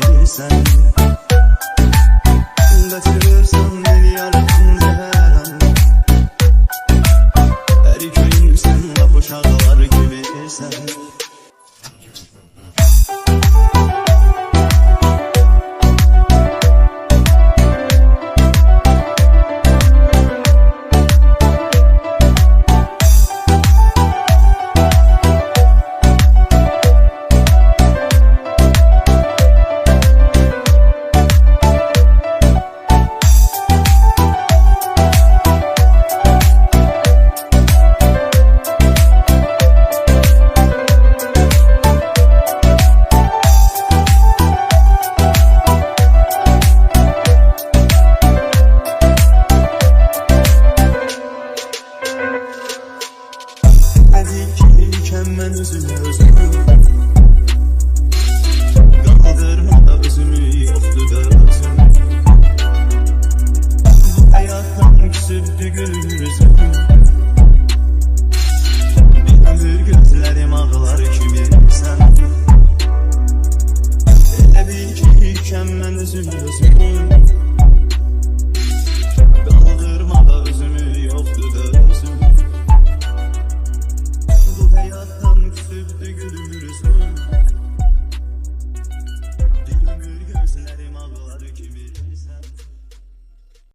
bilirsən. Qaçırırsan məni yarımca hər an. Hər gün sən laf uşaqlar gibisən. Mən özümü qaldırma da özümü, yoxdur da özüm. Həyatdan küsübdü gülürsün. Bir ömür gözlərim ağlar kimi sən. Elə bil ki, ikən mən özümü